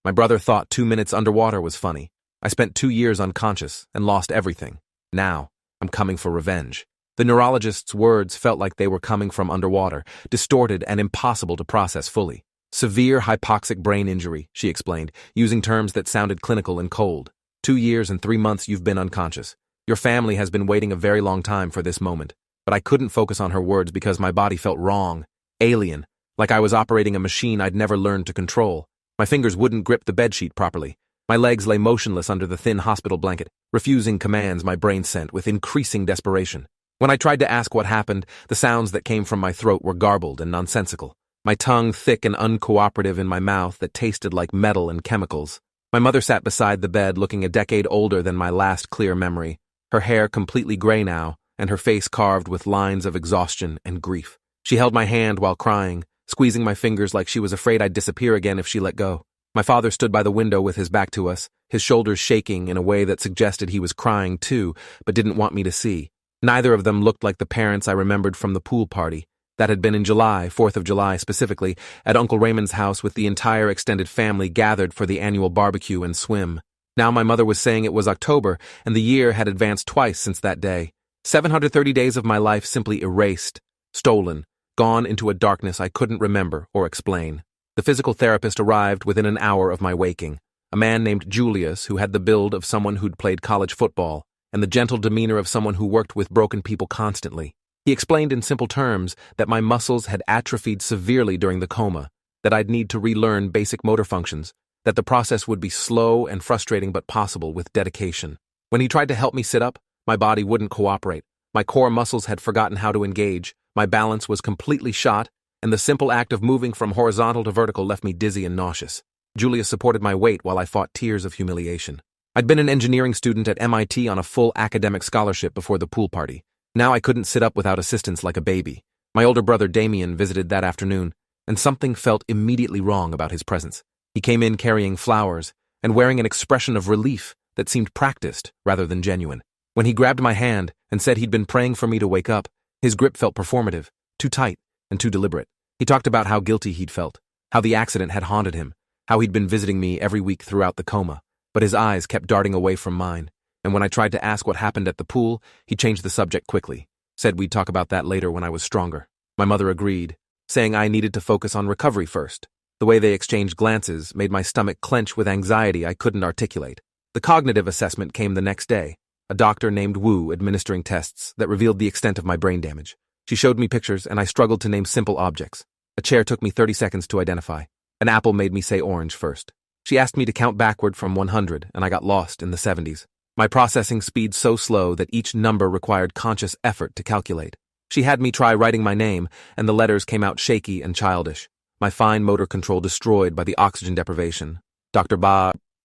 My brother thought 2 minutes underwater was funny. I spent 2 years unconscious and lost everything. Now, I'm coming for revenge. The neurologist's words felt like they were coming from underwater, distorted and impossible to process fully. Severe hypoxic brain injury, she explained, using terms that sounded clinical and cold. 2 years and 3 months you've been unconscious. Your family has been waiting a very long time for this moment. But I couldn't focus on her words because my body felt wrong, alien, like I was operating a machine I'd never learned to control. My fingers wouldn't grip the bedsheet properly. My legs lay motionless under the thin hospital blanket, refusing commands my brain sent with increasing desperation. When I tried to ask what happened, the sounds that came from my throat were garbled and nonsensical. My tongue thick and uncooperative in my mouth that tasted like metal and chemicals. My mother sat beside the bed looking a decade older than my last clear memory, her hair completely gray now, and her face carved with lines of exhaustion and grief. She held my hand while crying, squeezing my fingers like she was afraid I'd disappear again if she let go. My father stood by the window with his back to us, his shoulders shaking in a way that suggested he was crying too, but didn't want me to see. Neither of them looked like the parents I remembered from the pool party. That had been in July, 4th of July specifically, at Uncle Raymond's house with the entire extended family gathered for the annual barbecue and swim. Now my mother was saying it was October, and the year had advanced twice since that day. 730 days of my life simply erased, stolen, gone into a darkness I couldn't remember or explain. The physical therapist arrived within an hour of my waking, a man named Julius who had the build of someone who'd played college football and the gentle demeanor of someone who worked with broken people constantly. He explained in simple terms that my muscles had atrophied severely during the coma, that I'd need to relearn basic motor functions, that the process would be slow and frustrating but possible with dedication. When he tried to help me sit up, my body wouldn't cooperate. My core muscles had forgotten how to engage, my balance was completely shot, and the simple act of moving from horizontal to vertical left me dizzy and nauseous. Julius supported my weight while I fought tears of humiliation. I'd been an engineering student at MIT on a full academic scholarship before the pool party. Now I couldn't sit up without assistance like a baby. My older brother Damien visited that afternoon, and something felt immediately wrong about his presence. He came in carrying flowers and wearing an expression of relief that seemed practiced rather than genuine. When he grabbed my hand and said he'd been praying for me to wake up, his grip felt performative, too tight, and too deliberate. He talked about how guilty he'd felt, how the accident had haunted him, how he'd been visiting me every week throughout the coma, but his eyes kept darting away from mine, and when I tried to ask what happened at the pool, he changed the subject quickly, said we'd talk about that later when I was stronger. My mother agreed, saying I needed to focus on recovery first. The way they exchanged glances made my stomach clench with anxiety I couldn't articulate. The cognitive assessment came the next day, a doctor named Wu administering tests that revealed the extent of my brain damage. She showed me pictures and I struggled to name simple objects. A chair took me 30 seconds to identify. An apple made me say orange first. She asked me to count backward from 100 and I got lost in the 70s. My processing speed so slow that each number required conscious effort to calculate. She had me try writing my name and the letters came out shaky and childish. My fine motor control destroyed by the oxygen deprivation. Dr.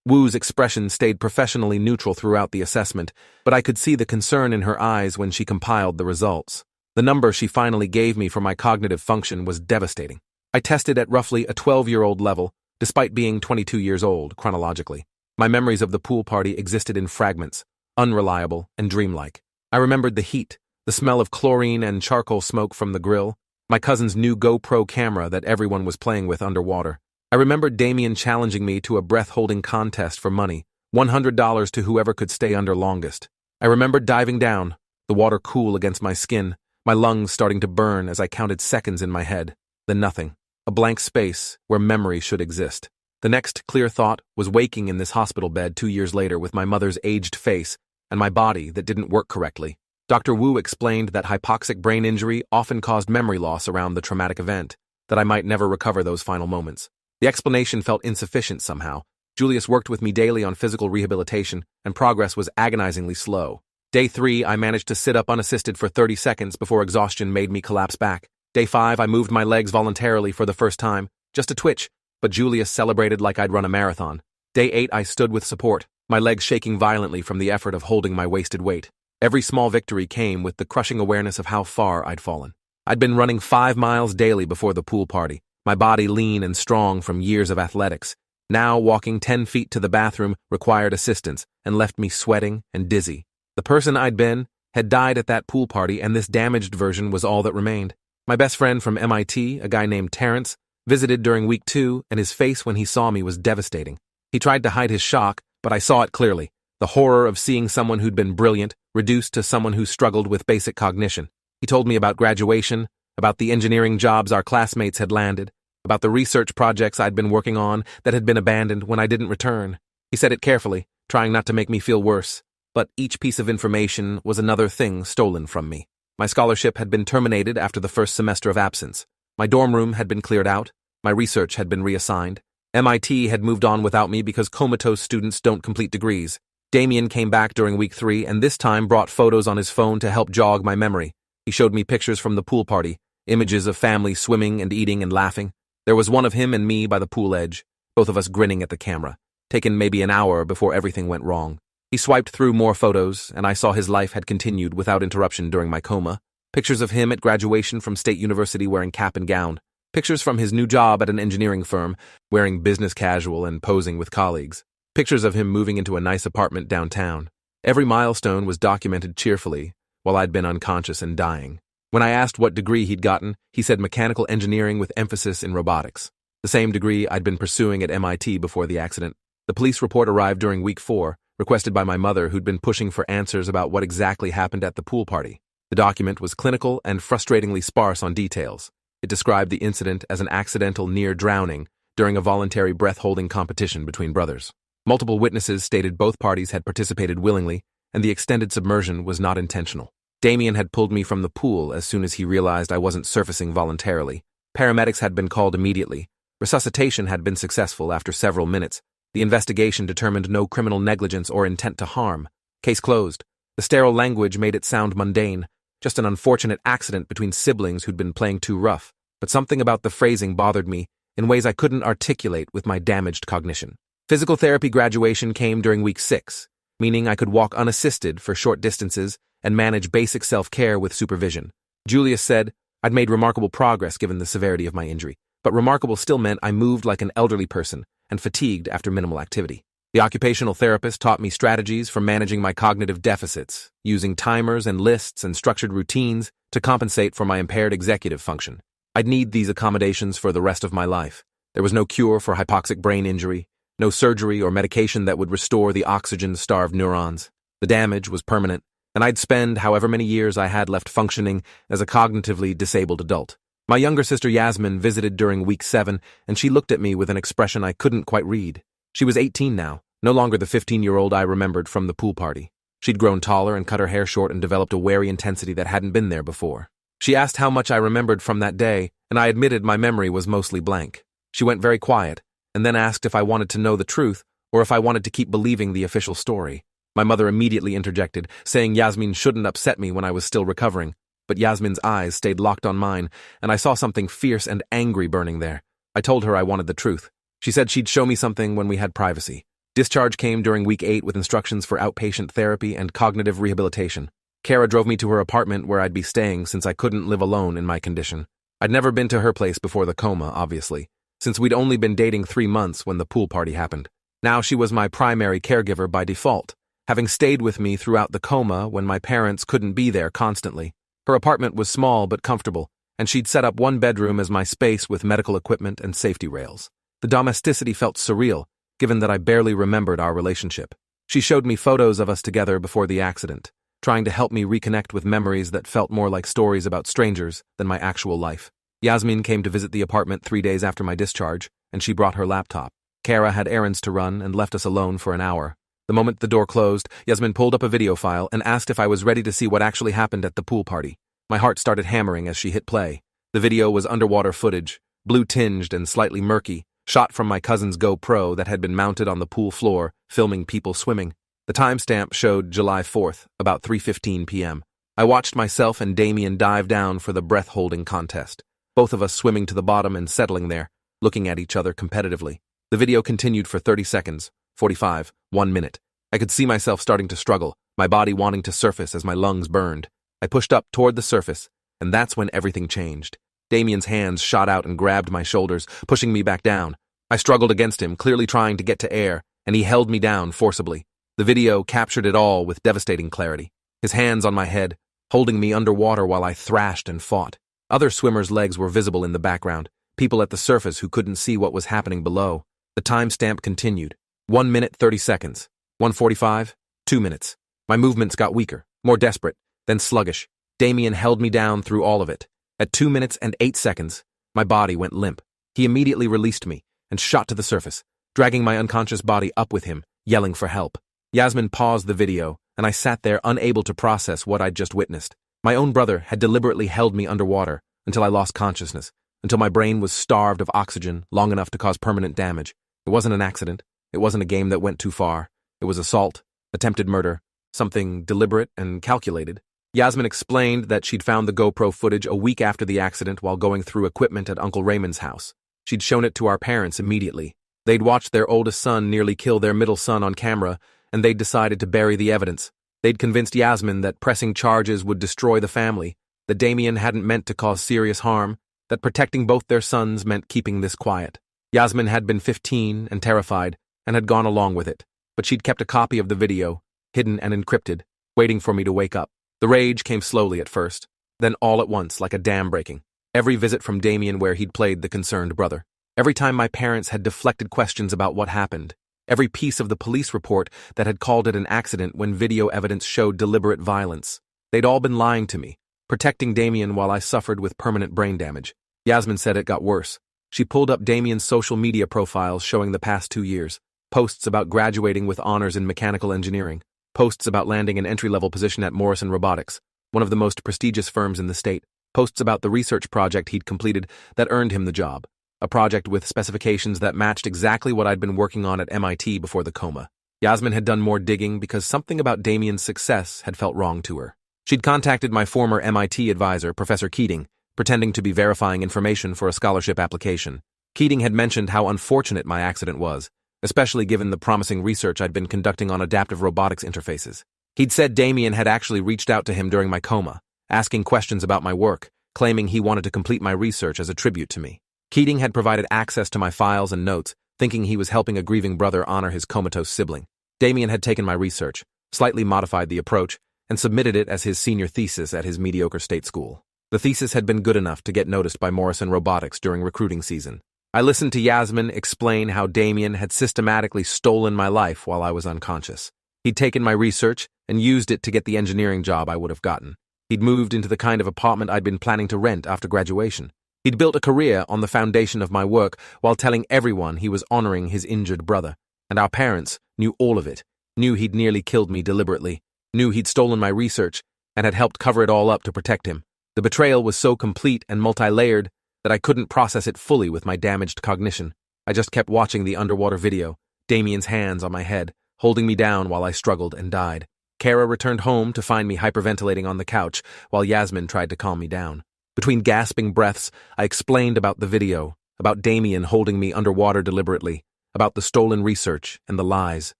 Wu's expression stayed professionally neutral throughout the assessment, but I could see the concern in her eyes when she compiled the results. The number she finally gave me for my cognitive function was devastating. I tested at roughly a 12-year-old level, despite being 22 years old, chronologically. My memories of the pool party existed in fragments, unreliable and dreamlike. I remembered the heat, the smell of chlorine and charcoal smoke from the grill, my cousin's new GoPro camera that everyone was playing with underwater. I remembered Damien challenging me to a breath-holding contest for money, $100 to whoever could stay under longest. I remembered diving down, the water cool against my skin, my lungs starting to burn as I counted seconds in my head. Then nothing, a blank space where memory should exist. The next clear thought was waking in this hospital bed 2 years later with my mother's aged face and my body that didn't work correctly. Dr. Wu explained that hypoxic brain injury often caused memory loss around the traumatic event, that I might never recover those final moments. The explanation felt insufficient somehow. Julius worked with me daily on physical rehabilitation, and progress was agonizingly slow. Day 3, I managed to sit up unassisted for 30 seconds before exhaustion made me collapse back. Day 5, I moved my legs voluntarily for the first time, just a twitch, but Julius celebrated like I'd run a marathon. Day 8, I stood with support, my legs shaking violently from the effort of holding my wasted weight. Every small victory came with the crushing awareness of how far I'd fallen. I'd been running 5 miles daily before the pool party, my body lean and strong from years of athletics. Now walking 10 feet to the bathroom required assistance and left me sweating and dizzy. The person I'd been had died at that pool party, and this damaged version was all that remained. My best friend from MIT, a guy named Terrence, visited during week 2, and his face when he saw me was devastating. He tried to hide his shock, but I saw it clearly. The horror of seeing someone who'd been brilliant reduced to someone who struggled with basic cognition. He told me about graduation, about the engineering jobs our classmates had landed, about the research projects I'd been working on that had been abandoned when I didn't return. He said it carefully, trying not to make me feel worse, but each piece of information was another thing stolen from me. My scholarship had been terminated after the first semester of absence. My dorm room had been cleared out. My research had been reassigned. MIT had moved on without me because comatose students don't complete degrees. Damien came back during week 3 and this time brought photos on his phone to help jog my memory. He showed me pictures from the pool party, images of families swimming and eating and laughing. There was one of him and me by the pool edge, both of us grinning at the camera, taken maybe an hour before everything went wrong. He swiped through more photos, and I saw his life had continued without interruption during my coma. Pictures of him at graduation from State University wearing cap and gown. Pictures from his new job at an engineering firm, wearing business casual and posing with colleagues. Pictures of him moving into a nice apartment downtown. Every milestone was documented cheerfully, while I'd been unconscious and dying. When I asked what degree he'd gotten, he said mechanical engineering with emphasis in robotics. The same degree I'd been pursuing at MIT before the accident. The police report arrived during week 4, requested by my mother who'd been pushing for answers about what exactly happened at the pool party. The document was clinical and frustratingly sparse on details. It described the incident as an accidental near drowning during a voluntary breath-holding competition between brothers. Multiple witnesses stated both parties had participated willingly, and the extended submersion was not intentional. Damien had pulled me from the pool as soon as he realized I wasn't surfacing voluntarily. Paramedics had been called immediately. Resuscitation had been successful after several minutes. The investigation determined no criminal negligence or intent to harm. Case closed. The sterile language made it sound mundane, just an unfortunate accident between siblings who'd been playing too rough. But something about the phrasing bothered me in ways I couldn't articulate with my damaged cognition. Physical therapy graduation came during week 6, meaning I could walk unassisted for short distances and manage basic self-care with supervision. Julius said I'd made remarkable progress given the severity of my injury, but remarkable still meant I moved like an elderly person and fatigued after minimal activity. The occupational therapist taught me strategies for managing my cognitive deficits, using timers and lists and structured routines to compensate for my impaired executive function. I'd need these accommodations for the rest of my life. There was no cure for hypoxic brain injury, no surgery or medication that would restore the oxygen-starved neurons. The damage was permanent, and I'd spend however many years I had left functioning as a cognitively disabled adult. My younger sister Yasmin visited during week 7, and she looked at me with an expression I couldn't quite read. She was 18 now, no longer the 15-year-old I remembered from the pool party. She'd grown taller and cut her hair short and developed a wary intensity that hadn't been there before. She asked how much I remembered from that day, and I admitted my memory was mostly blank. She went very quiet, and then asked if I wanted to know the truth or if I wanted to keep believing the official story. My mother immediately interjected, saying Yasmin shouldn't upset me when I was still recovering. But Yasmin's eyes stayed locked on mine, and I saw something fierce and angry burning there. I told her I wanted the truth. She said she'd show me something when we had privacy. Discharge came during week 8 with instructions for outpatient therapy and cognitive rehabilitation. Kara drove me to her apartment where I'd be staying since I couldn't live alone in my condition. I'd never been to her place before the coma, obviously, since we'd only been dating 3 months when the pool party happened. Now she was my primary caregiver by default, having stayed with me throughout the coma when my parents couldn't be there constantly. Her apartment was small but comfortable, and she'd set up one bedroom as my space with medical equipment and safety rails. The domesticity felt surreal, given that I barely remembered our relationship. She showed me photos of us together before the accident, trying to help me reconnect with memories that felt more like stories about strangers than my actual life. Yasmin came to visit the apartment 3 days after my discharge, and she brought her laptop. Kara had errands to run and left us alone for an hour. The moment the door closed, Yasmin pulled up a video file and asked if I was ready to see what actually happened at the pool party. My heart started hammering as she hit play. The video was underwater footage, blue-tinged and slightly murky, shot from my cousin's GoPro that had been mounted on the pool floor, filming people swimming. The timestamp showed July 4th, about 3:15 p.m. I watched myself and Damien dive down for the breath-holding contest, both of us swimming to the bottom and settling there, looking at each other competitively. The video continued for 30 seconds, 45, 1 minute. I could see myself starting to struggle, my body wanting to surface as my lungs burned. I pushed up toward the surface, and that's when everything changed. Damien's hands shot out and grabbed my shoulders, pushing me back down. I struggled against him, clearly trying to get to air, and he held me down forcibly. The video captured it all with devastating clarity. His hands on my head, holding me underwater while I thrashed and fought. Other swimmers' legs were visible in the background, people at the surface who couldn't see what was happening below. The timestamp continued. 1 minute 30 seconds. 1:45, 2 minutes. My movements got weaker, more desperate, then sluggish. Damien held me down through all of it. At 2 minutes and 8 seconds, my body went limp. He immediately released me and shot to the surface, dragging my unconscious body up with him, yelling for help. Yasmin paused the video, and I sat there unable to process what I'd just witnessed. My own brother had deliberately held me underwater until I lost consciousness, until my brain was starved of oxygen long enough to cause permanent damage. It wasn't an accident. It wasn't a game that went too far. It was assault, attempted murder, something deliberate and calculated. Yasmin explained that she'd found the GoPro footage a week after the accident while going through equipment at Uncle Raymond's house. She'd shown it to our parents immediately. They'd watched their oldest son nearly kill their middle son on camera, and they'd decided to bury the evidence. They'd convinced Yasmin that pressing charges would destroy the family, that Damien hadn't meant to cause serious harm, that protecting both their sons meant keeping this quiet. Yasmin had been 15 and terrified, and had gone along with it, but she'd kept a copy of the video, hidden and encrypted, waiting for me to wake up. The rage came slowly at first, then all at once like a dam breaking. Every visit from Damien where he'd played the concerned brother. Every time my parents had deflected questions about what happened. Every piece of the police report that had called it an accident when video evidence showed deliberate violence. They'd all been lying to me, protecting Damien while I suffered with permanent brain damage. Yasmin said it got worse. She pulled up Damien's social media profiles showing the past 2 years. Posts about graduating with honors in mechanical engineering. Posts about landing an entry-level position at Morrison Robotics, one of the most prestigious firms in the state. Posts about the research project he'd completed that earned him the job. A project with specifications that matched exactly what I'd been working on at MIT before the coma. Yasmin had done more digging because something about Damien's success had felt wrong to her. She'd contacted my former MIT advisor, Professor Keating, pretending to be verifying information for a scholarship application. Keating had mentioned how unfortunate my accident was, especially given the promising research I'd been conducting on adaptive robotics interfaces. He'd said Damien had actually reached out to him during my coma, asking questions about my work, claiming he wanted to complete my research as a tribute to me. Keating had provided access to my files and notes, thinking he was helping a grieving brother honor his comatose sibling. Damien had taken my research, slightly modified the approach, and submitted it as his senior thesis at his mediocre state school. The thesis had been good enough to get noticed by Morrison Robotics during recruiting season. I listened to Yasmin explain how Damien had systematically stolen my life while I was unconscious. He'd taken my research and used it to get the engineering job I would have gotten. He'd moved into the kind of apartment I'd been planning to rent after graduation. He'd built a career on the foundation of my work while telling everyone he was honoring his injured brother. And our parents knew all of it, knew he'd nearly killed me deliberately, knew he'd stolen my research, and had helped cover it all up to protect him. The betrayal was so complete and multi-layered that I couldn't process it fully with my damaged cognition. I just kept watching the underwater video, Damien's hands on my head, holding me down while I struggled and died. Kara returned home to find me hyperventilating on the couch while Yasmin tried to calm me down. Between gasping breaths, I explained about the video, about Damien holding me underwater deliberately, about the stolen research and the lies.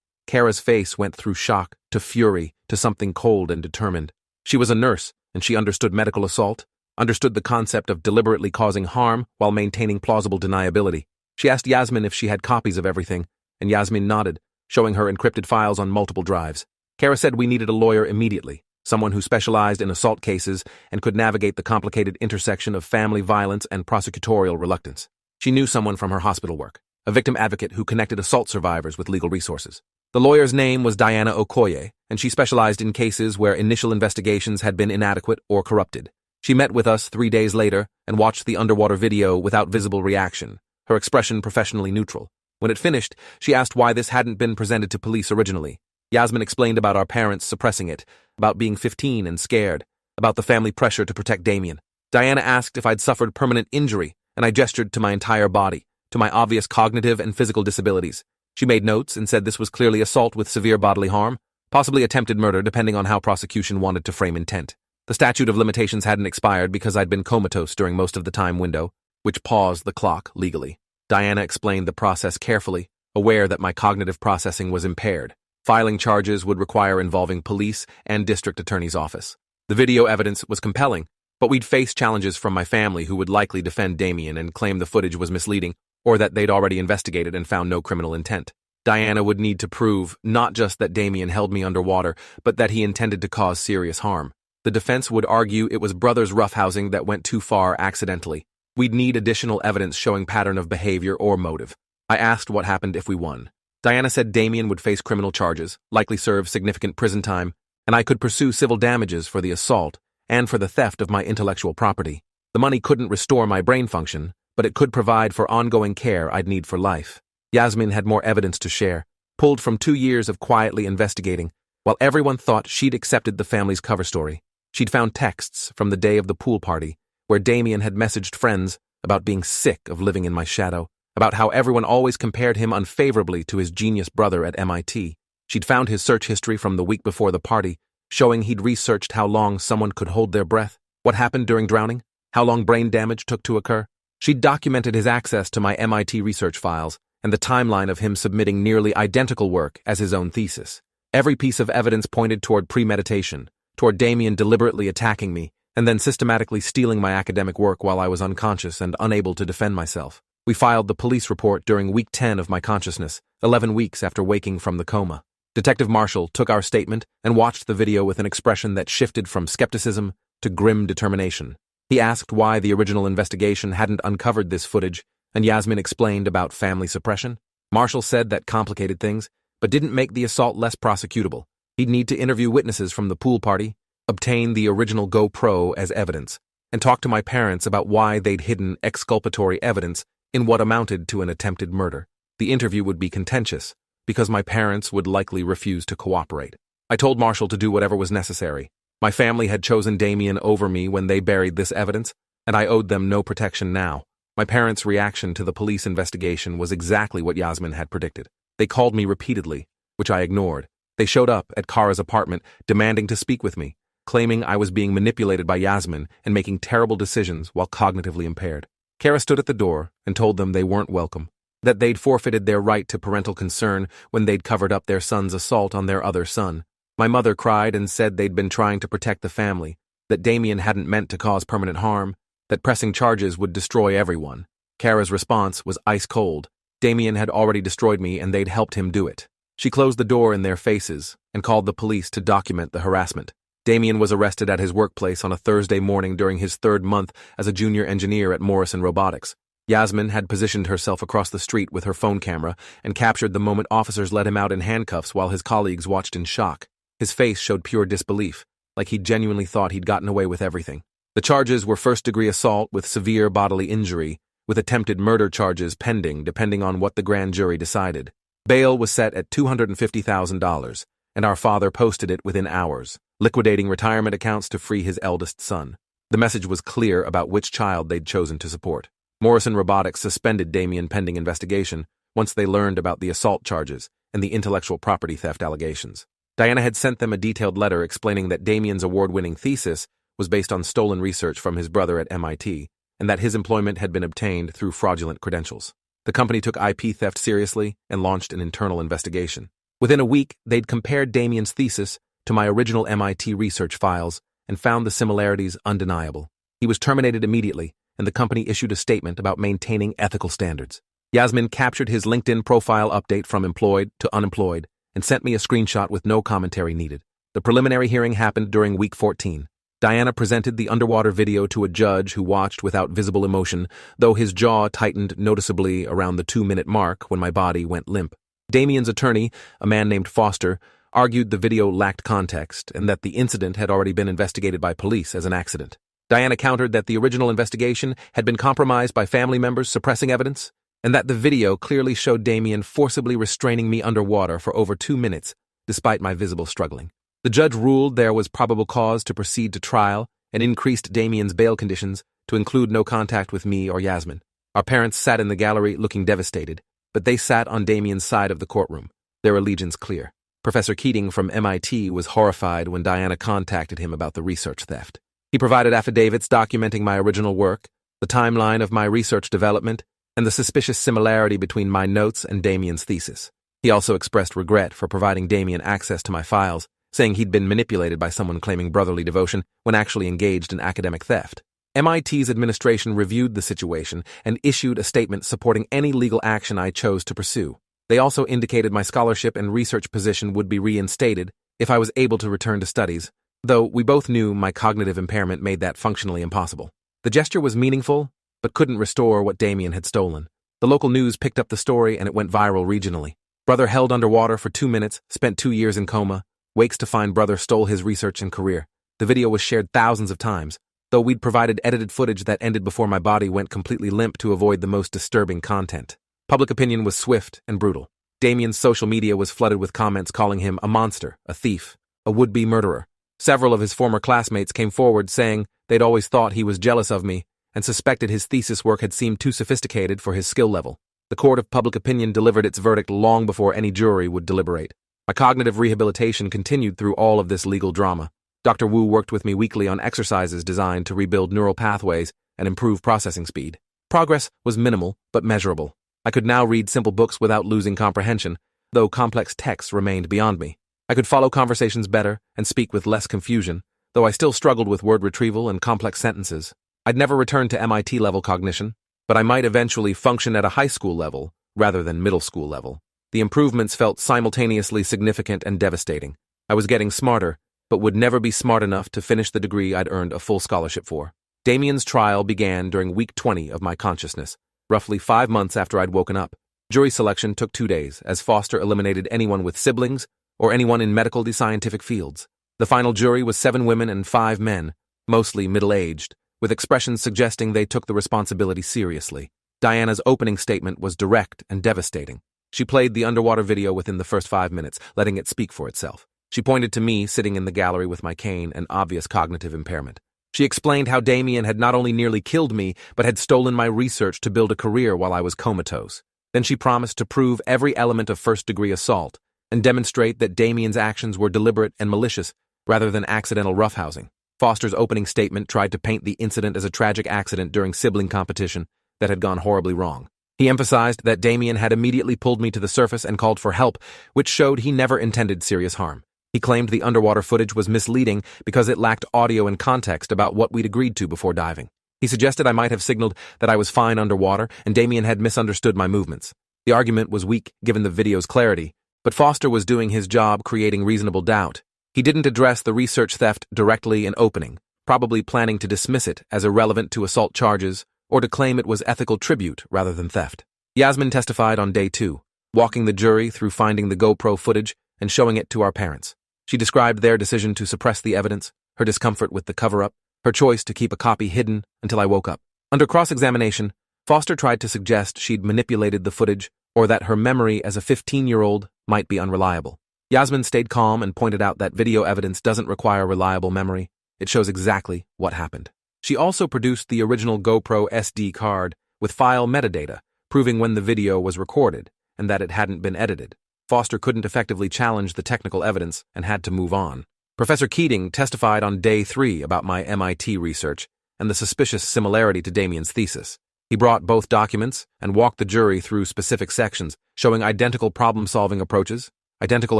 Kara's face went through shock, to fury, to something cold and determined. She was a nurse, and she understood medical assault, understood the concept of deliberately causing harm while maintaining plausible deniability. She asked Yasmin if she had copies of everything, and Yasmin nodded, showing her encrypted files on multiple drives. Kara said we needed a lawyer immediately, someone who specialized in assault cases and could navigate the complicated intersection of family violence and prosecutorial reluctance. She knew someone from her hospital work, a victim advocate who connected assault survivors with legal resources. The lawyer's name was Diana Okoye, and she specialized in cases where initial investigations had been inadequate or corrupted. She met with us 3 days later and watched the underwater video without visible reaction, her expression professionally neutral. When it finished, she asked why this hadn't been presented to police originally. Yasmin explained about our parents suppressing it, about being 15 and scared, about the family pressure to protect Damien. Diana asked if I'd suffered permanent injury, and I gestured to my entire body, to my obvious cognitive and physical disabilities. She made notes and said this was clearly assault with severe bodily harm, possibly attempted murder depending on how prosecution wanted to frame intent. The statute of limitations hadn't expired because I'd been comatose during most of the time window, which paused the clock legally. Diana explained the process carefully, aware that my cognitive processing was impaired. Filing charges would require involving police and district attorney's office. The video evidence was compelling, but we'd face challenges from my family who would likely defend Damien and claim the footage was misleading, or that they'd already investigated and found no criminal intent. Diana would need to prove not just that Damien held me underwater, but that he intended to cause serious harm. The defense would argue it was brother's roughhousing that went too far accidentally. We'd need additional evidence showing pattern of behavior or motive. I asked what happened if we won. Diana said Damien would face criminal charges, likely serve significant prison time, and I could pursue civil damages for the assault and for the theft of my intellectual property. The money couldn't restore my brain function, but it could provide for ongoing care I'd need for life. Yasmin had more evidence to share, pulled from 2 years of quietly investigating, while everyone thought she'd accepted the family's cover story. She'd found texts from the day of the pool party, where Damien had messaged friends about being sick of living in my shadow, about how everyone always compared him unfavorably to his genius brother at MIT. She'd found his search history from the week before the party, showing he'd researched how long someone could hold their breath, what happened during drowning, how long brain damage took to occur. She'd documented his access to my MIT research files and the timeline of him submitting nearly identical work as his own thesis. Every piece of evidence pointed toward premeditation, toward Damien deliberately attacking me, and then systematically stealing my academic work while I was unconscious and unable to defend myself. We filed the police report during week 10 of my consciousness, 11 weeks after waking from the coma. Detective Marshall took our statement and watched the video with an expression that shifted from skepticism to grim determination. He asked why the original investigation hadn't uncovered this footage, and Yasmin explained about family suppression. Marshall said that complicated things, but didn't make the assault less prosecutable. He'd need to interview witnesses from the pool party, obtain the original GoPro as evidence, and talk to my parents about why they'd hidden exculpatory evidence in what amounted to an attempted murder. The interview would be contentious, because my parents would likely refuse to cooperate. I told Marshall to do whatever was necessary. My family had chosen Damien over me when they buried this evidence, and I owed them no protection now. My parents' reaction to the police investigation was exactly what Yasmin had predicted. They called me repeatedly, which I ignored. They showed up at Kara's apartment, demanding to speak with me, claiming I was being manipulated by Yasmin and making terrible decisions while cognitively impaired. Kara stood at the door and told them they weren't welcome, that they'd forfeited their right to parental concern when they'd covered up their son's assault on their other son. My mother cried and said they'd been trying to protect the family, that Damien hadn't meant to cause permanent harm, that pressing charges would destroy everyone. Kara's response was ice cold. Damien had already destroyed me and they'd helped him do it. She closed the door in their faces and called the police to document the harassment. Damien was arrested at his workplace on a Thursday morning during his 3rd month as a junior engineer at Morrison Robotics. Yasmin had positioned herself across the street with her phone camera and captured the moment officers let him out in handcuffs while his colleagues watched in shock. His face showed pure disbelief, like he genuinely thought he'd gotten away with everything. The charges were first-degree assault with severe bodily injury, with attempted murder charges pending depending on what the grand jury decided. Bail was set at $250,000, and our father posted it within hours, liquidating retirement accounts to free his eldest son. The message was clear about which child they'd chosen to support. Morrison Robotics suspended Damien pending investigation once they learned about the assault charges and the intellectual property theft allegations. Diana had sent them a detailed letter explaining that Damien's award-winning thesis was based on stolen research from his brother at MIT, and that his employment had been obtained through fraudulent credentials. The company took IP theft seriously and launched an internal investigation. Within a week, they'd compared Damien's thesis to my original MIT research files and found the similarities undeniable. He was terminated immediately, and the company issued a statement about maintaining ethical standards. Yasmin captured his LinkedIn profile update from employed to unemployed and sent me a screenshot with no commentary needed. The preliminary hearing happened during week 14. Diana presented the underwater video to a judge who watched without visible emotion, though his jaw tightened noticeably around the 2-minute mark when my body went limp. Damien's attorney, a man named Foster, argued the video lacked context and that the incident had already been investigated by police as an accident. Diana countered that the original investigation had been compromised by family members suppressing evidence, and that the video clearly showed Damien forcibly restraining me underwater for over 2 minutes, despite my visible struggling. The judge ruled there was probable cause to proceed to trial and increased Damien's bail conditions to include no contact with me or Yasmin. Our parents sat in the gallery looking devastated, but they sat on Damien's side of the courtroom, their allegiance clear. Professor Keating from MIT was horrified when Diana contacted him about the research theft. He provided affidavits documenting my original work, the timeline of my research development, and the suspicious similarity between my notes and Damien's thesis. He also expressed regret for providing Damien access to my files, saying he'd been manipulated by someone claiming brotherly devotion when actually engaged in academic theft. MIT's administration reviewed the situation and issued a statement supporting any legal action I chose to pursue. They also indicated my scholarship and research position would be reinstated if I was able to return to studies, though we both knew my cognitive impairment made that functionally impossible. The gesture was meaningful, but couldn't restore what Damien had stolen. The local news picked up the story and it went viral regionally. Brother held underwater for 2 minutes, spent 2 years in coma, wakes to find brother stole his research and career. The video was shared thousands of times, though we'd provided edited footage that ended before my body went completely limp to avoid the most disturbing content. Public opinion was swift and brutal. Damien's social media was flooded with comments calling him a monster, a thief, a would-be murderer. Several of his former classmates came forward saying they'd always thought he was jealous of me and suspected his thesis work had seemed too sophisticated for his skill level. The court of public opinion delivered its verdict long before any jury would deliberate. My cognitive rehabilitation continued through all of this legal drama. Dr. Wu worked with me weekly on exercises designed to rebuild neural pathways and improve processing speed. Progress was minimal, but measurable. I could now read simple books without losing comprehension, though complex texts remained beyond me. I could follow conversations better and speak with less confusion, though I still struggled with word retrieval and complex sentences. I'd never return to MIT-level cognition, but I might eventually function at a high school level rather than middle school level. The improvements felt simultaneously significant and devastating. I was getting smarter, but would never be smart enough to finish the degree I'd earned a full scholarship for. Damien's trial began during week 20 of my consciousness, roughly 5 months after I'd woken up. Jury selection took 2 days, as Foster eliminated anyone with siblings or anyone in medical scientific fields. The final jury was 7 women and 5 men, mostly middle-aged, with expressions suggesting they took the responsibility seriously. Diana's opening statement was direct and devastating. She played the underwater video within the first 5 minutes, letting it speak for itself. She pointed to me sitting in the gallery with my cane and obvious cognitive impairment. She explained how Damien had not only nearly killed me, but had stolen my research to build a career while I was comatose. Then she promised to prove every element of first-degree assault and demonstrate that Damien's actions were deliberate and malicious rather than accidental roughhousing. Foster's opening statement tried to paint the incident as a tragic accident during sibling competition that had gone horribly wrong. He emphasized that Damien had immediately pulled me to the surface and called for help, which showed he never intended serious harm. He claimed the underwater footage was misleading because it lacked audio and context about what we'd agreed to before diving. He suggested I might have signaled that I was fine underwater and Damien had misunderstood my movements. The argument was weak given the video's clarity, but Foster was doing his job creating reasonable doubt. He didn't address the research theft directly in opening, probably planning to dismiss it as irrelevant to assault charges or to claim it was ethical tribute rather than theft. Yasmin testified on day 2, walking the jury through finding the GoPro footage and showing it to our parents. She described their decision to suppress the evidence, her discomfort with the cover-up, her choice to keep a copy hidden until I woke up. Under cross-examination, Foster tried to suggest she'd manipulated the footage or that her memory as a 15-year-old might be unreliable. Yasmin stayed calm and pointed out that video evidence doesn't require reliable memory. It shows exactly what happened. She also produced the original GoPro SD card with file metadata, proving when the video was recorded and that it hadn't been edited. Foster couldn't effectively challenge the technical evidence and had to move on. Professor Keating testified on day 3 about my MIT research and the suspicious similarity to Damien's thesis. He brought both documents and walked the jury through specific sections, showing identical problem-solving approaches, identical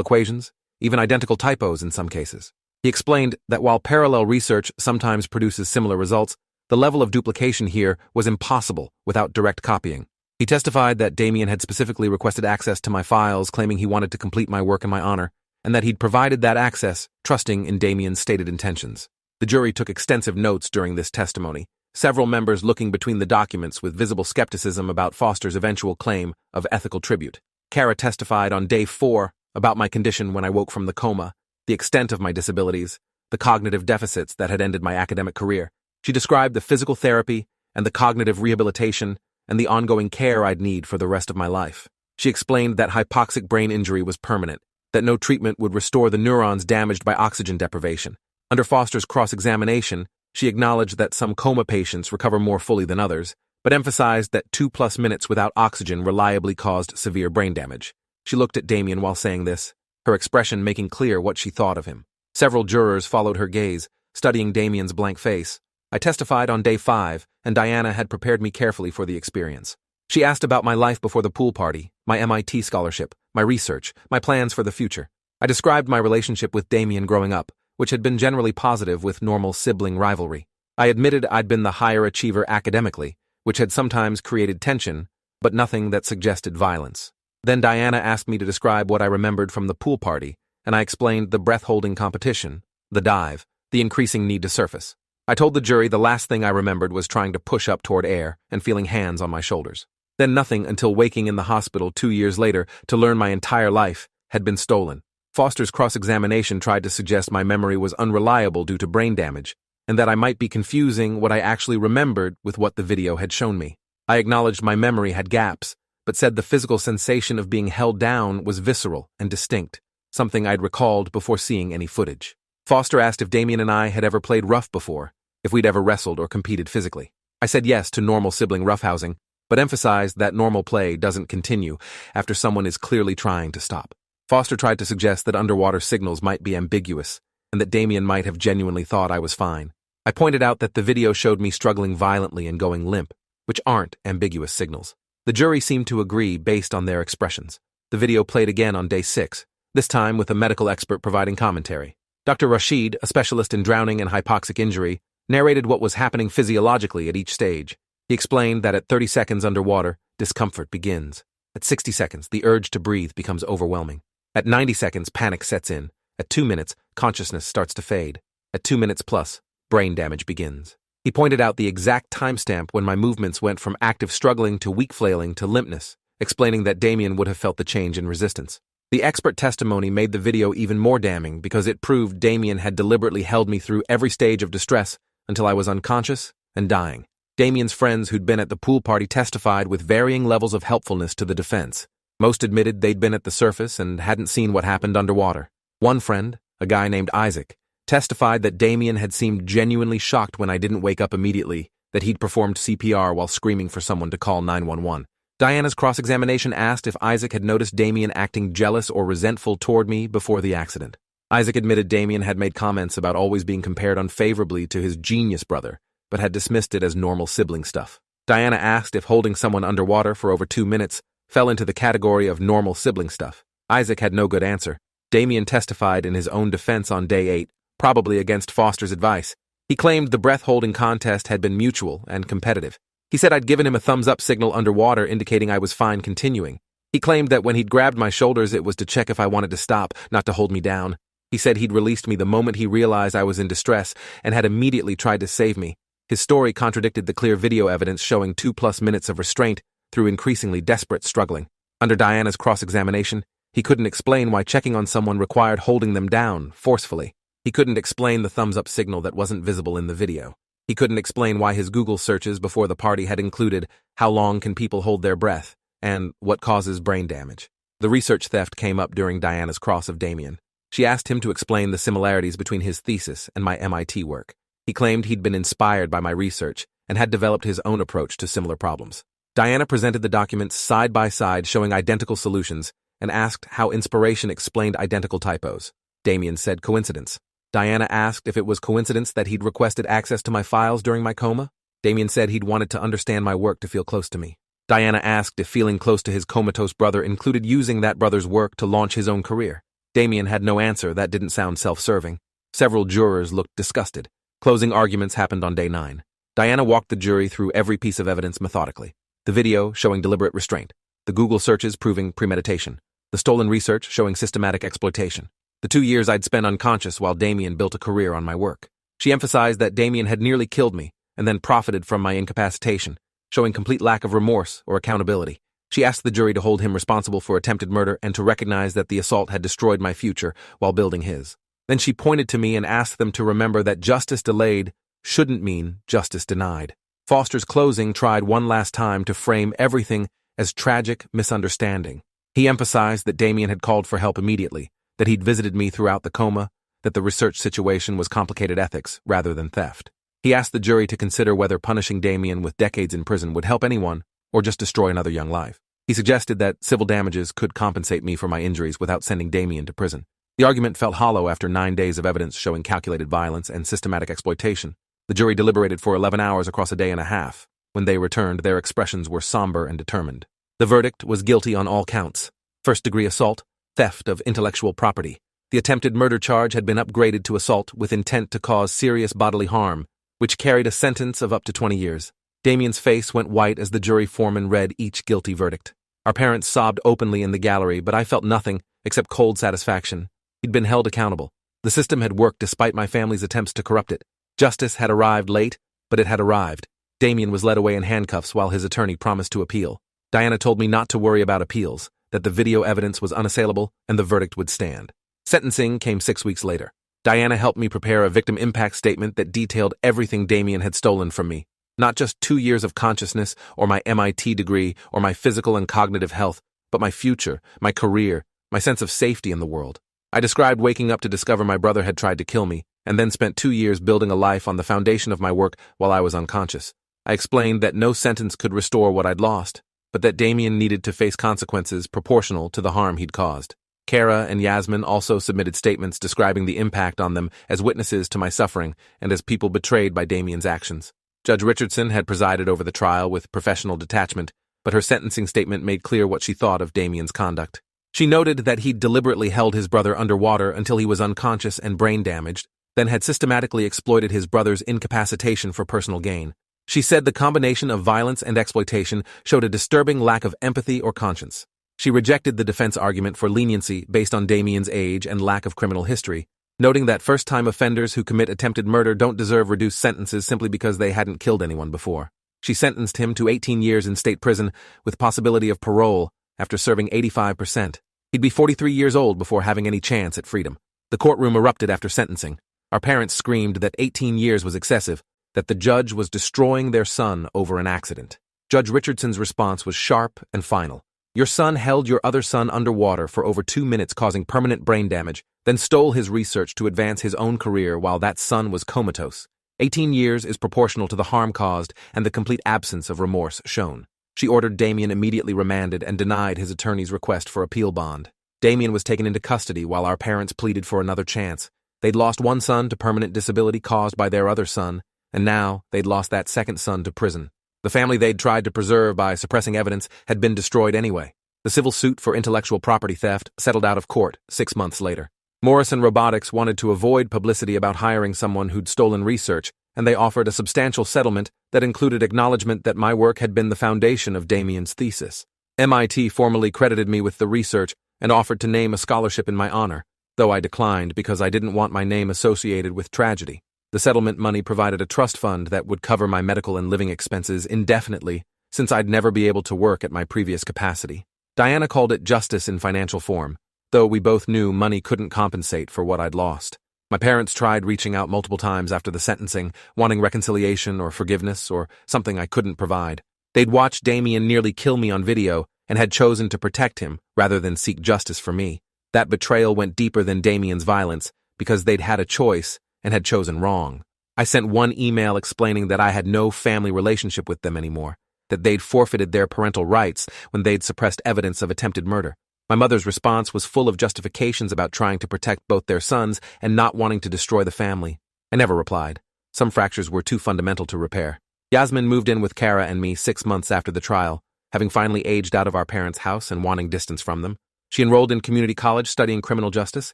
equations, even identical typos in some cases. He explained that while parallel research sometimes produces similar results, the level of duplication here was impossible without direct copying. He testified that Damien had specifically requested access to my files, claiming he wanted to complete my work in my honor, and that he'd provided that access, trusting in Damien's stated intentions. The jury took extensive notes during this testimony, several members looking between the documents with visible skepticism about Foster's eventual claim of ethical tribute. Kara testified on day 4 about my condition when I woke from the coma, the extent of my disabilities, the cognitive deficits that had ended my academic career. She described the physical therapy and the cognitive rehabilitation and the ongoing care I'd need for the rest of my life. She explained that hypoxic brain injury was permanent, that no treatment would restore the neurons damaged by oxygen deprivation. Under Foster's cross-examination, she acknowledged that some coma patients recover more fully than others, but emphasized that 2+ minutes without oxygen reliably caused severe brain damage. She looked at Damien while saying this, her expression making clear what she thought of him. Several jurors followed her gaze, studying Damien's blank face. I testified on day 5, and Diana had prepared me carefully for the experience. She asked about my life before the pool party, my MIT scholarship, my research, my plans for the future. I described my relationship with Damien growing up, which had been generally positive with normal sibling rivalry. I admitted I'd been the higher achiever academically, which had sometimes created tension, but nothing that suggested violence. Then Diana asked me to describe what I remembered from the pool party, and I explained the breath-holding competition, the dive, the increasing need to surface. I told the jury the last thing I remembered was trying to push up toward air and feeling hands on my shoulders. Then nothing until waking in the hospital 2 years later to learn my entire life had been stolen. Foster's cross-examination tried to suggest my memory was unreliable due to brain damage, and that I might be confusing what I actually remembered with what the video had shown me. I acknowledged my memory had gaps, but said the physical sensation of being held down was visceral and distinct, something I'd recalled before seeing any footage. Foster asked if Damien and I had ever played rough before, if we'd ever wrestled or competed physically. I said yes to normal sibling roughhousing, but emphasized that normal play doesn't continue after someone is clearly trying to stop. Foster tried to suggest that underwater signals might be ambiguous, and that Damien might have genuinely thought I was fine. I pointed out that the video showed me struggling violently and going limp, which aren't ambiguous signals. The jury seemed to agree based on their expressions. The video played again on day 6, this time with a medical expert providing commentary. Dr. Rashid, a specialist in drowning and hypoxic injury, narrated what was happening physiologically at each stage. He explained that at 30 seconds underwater, discomfort begins. At 60 seconds, the urge to breathe becomes overwhelming. At 90 seconds, panic sets in. At 2 minutes, consciousness starts to fade. At 2 minutes plus, brain damage begins. He pointed out the exact timestamp when my movements went from active struggling to weak flailing to limpness, explaining that Damien would have felt the change in resistance. The expert testimony made the video even more damning because it proved Damien had deliberately held me through every stage of distress until I was unconscious and dying. Damien's friends who'd been at the pool party testified with varying levels of helpfulness to the defense. Most admitted they'd been at the surface and hadn't seen what happened underwater. One friend, a guy named Isaac, testified that Damien had seemed genuinely shocked when I didn't wake up immediately, that he'd performed CPR while screaming for someone to call 911. Diana's cross-examination asked if Isaac had noticed Damien acting jealous or resentful toward me before the accident. Isaac admitted Damien had made comments about always being compared unfavorably to his genius brother, but had dismissed it as normal sibling stuff. Diana asked if holding someone underwater for over 2 minutes fell into the category of normal sibling stuff. Isaac had no good answer. Damien testified in his own defense on day 8, probably against Foster's advice. He claimed the breath-holding contest had been mutual and competitive. He said I'd given him a thumbs-up signal underwater indicating I was fine continuing. He claimed that when he'd grabbed my shoulders it was to check if I wanted to stop, not to hold me down. He said he'd released me the moment he realized I was in distress and had immediately tried to save me. His story contradicted the clear video evidence showing 2+ minutes of restraint through increasingly desperate struggling. Under Diana's cross-examination, he couldn't explain why checking on someone required holding them down forcefully. He couldn't explain the thumbs-up signal that wasn't visible in the video. He couldn't explain why his Google searches before the party had included how long can people hold their breath and what causes brain damage. The research theft came up during Diana's cross of Damien. She asked him to explain the similarities between his thesis and my MIT work. He claimed he'd been inspired by my research and had developed his own approach to similar problems. Diana presented the documents side by side showing identical solutions and asked how inspiration explained identical typos. Damien said coincidence. Diana asked if it was coincidence that he'd requested access to my files during my coma. Damien said he'd wanted to understand my work to feel close to me. Diana asked if feeling close to his comatose brother included using that brother's work to launch his own career. Damien had no answer. That didn't sound self-serving. Several jurors looked disgusted. Closing arguments happened on day 9. Diana walked the jury through every piece of evidence methodically. The video showing deliberate restraint. The Google searches proving premeditation. The stolen research showing systematic exploitation. The 2 years I'd spent unconscious while Damien built a career on my work. She emphasized that Damien had nearly killed me and then profited from my incapacitation, showing complete lack of remorse or accountability. She asked the jury to hold him responsible for attempted murder and to recognize that the assault had destroyed my future while building his. Then she pointed to me and asked them to remember that justice delayed shouldn't mean justice denied. Foster's closing tried one last time to frame everything as tragic misunderstanding. He emphasized that Damien had called for help immediately, that he'd visited me throughout the coma, that the research situation was complicated ethics rather than theft. He asked the jury to consider whether punishing Damien with decades in prison would help anyone or just destroy another young life. He suggested that civil damages could compensate me for my injuries without sending Damien to prison. The argument felt hollow after 9 days of evidence showing calculated violence and systematic exploitation. The jury deliberated for 11 hours across a day and a half. When they returned, their expressions were somber and determined. The verdict was guilty on all counts: first-degree assault, theft of intellectual property. The attempted murder charge had been upgraded to assault with intent to cause serious bodily harm, which carried a sentence of up to 20 years. Damien's face went white as the jury foreman read each guilty verdict. Our parents sobbed openly in the gallery, but I felt nothing except cold satisfaction. He'd been held accountable. The system had worked despite my family's attempts to corrupt it. Justice had arrived late, but it had arrived. Damien was led away in handcuffs while his attorney promised to appeal. Diana told me not to worry about appeals, that the video evidence was unassailable and the verdict would stand. Sentencing came 6 weeks later. Diana helped me prepare a victim impact statement that detailed everything Damien had stolen from me. Not just 2 years of consciousness or my MIT degree or my physical and cognitive health, but my future, my career, my sense of safety in the world. I described waking up to discover my brother had tried to kill me, and then spent 2 years building a life on the foundation of my work while I was unconscious. I explained that no sentence could restore what I'd lost, but that Damien needed to face consequences proportional to the harm he'd caused. Kara and Yasmin also submitted statements describing the impact on them as witnesses to my suffering and as people betrayed by Damien's actions. Judge Richardson had presided over the trial with professional detachment, but her sentencing statement made clear what she thought of Damien's conduct. She noted that he'd deliberately held his brother underwater until he was unconscious and brain damaged, then had systematically exploited his brother's incapacitation for personal gain. She said the combination of violence and exploitation showed a disturbing lack of empathy or conscience. She rejected the defense argument for leniency based on Damien's age and lack of criminal history, noting that first-time offenders who commit attempted murder don't deserve reduced sentences simply because they hadn't killed anyone before. She sentenced him to 18 years in state prison with possibility of parole after serving 85%. He'd be 43 years old before having any chance at freedom. The courtroom erupted after sentencing. Our parents screamed that 18 years was excessive, that the judge was destroying their son over an accident. Judge Richardson's response was sharp and final. Your son held your other son underwater for over 2 minutes, causing permanent brain damage, then stole his research to advance his own career while that son was comatose. 18 years is proportional to the harm caused and the complete absence of remorse shown. She ordered Damien immediately remanded and denied his attorney's request for appeal bond. Damien was taken into custody while our parents pleaded for another chance. They'd lost one son to permanent disability caused by their other son, and now they'd lost that second son to prison. The family they'd tried to preserve by suppressing evidence had been destroyed anyway. The civil suit for intellectual property theft settled out of court 6 months later. Morrison Robotics wanted to avoid publicity about hiring someone who'd stolen research, and they offered a substantial settlement that included acknowledgement that my work had been the foundation of Damien's thesis. MIT formally credited me with the research and offered to name a scholarship in my honor, though I declined because I didn't want my name associated with tragedy. The settlement money provided a trust fund that would cover my medical and living expenses indefinitely, since I'd never be able to work at my previous capacity. Diana called it justice in financial form, though we both knew money couldn't compensate for what I'd lost. My parents tried reaching out multiple times after the sentencing, wanting reconciliation or forgiveness or something I couldn't provide. They'd watched Damien nearly kill me on video and had chosen to protect him rather than seek justice for me. That betrayal went deeper than Damien's violence because they'd had a choice and had chosen wrong. I sent one email explaining that I had no family relationship with them anymore, that they'd forfeited their parental rights when they'd suppressed evidence of attempted murder. My mother's response was full of justifications about trying to protect both their sons and not wanting to destroy the family. I never replied. Some fractures were too fundamental to repair. Yasmin moved in with Kara and me 6 months after the trial, having finally aged out of our parents' house and wanting distance from them. She enrolled in community college studying criminal justice,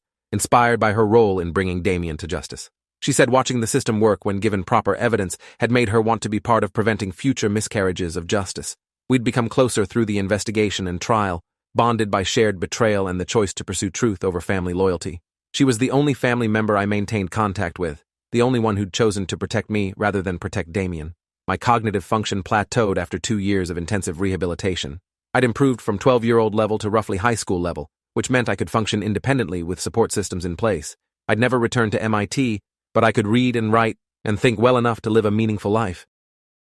inspired by her role in bringing Damien to justice. She said watching the system work when given proper evidence had made her want to be part of preventing future miscarriages of justice. We'd become closer through the investigation and trial, bonded by shared betrayal and the choice to pursue truth over family loyalty. She was the only family member I maintained contact with, the only one who'd chosen to protect me rather than protect Damien. My cognitive function plateaued after 2 years of intensive rehabilitation. I'd improved from 12-year-old level to roughly high school level, which meant I could function independently with support systems in place. I'd never returned to MIT, but I could read and write and think well enough to live a meaningful life.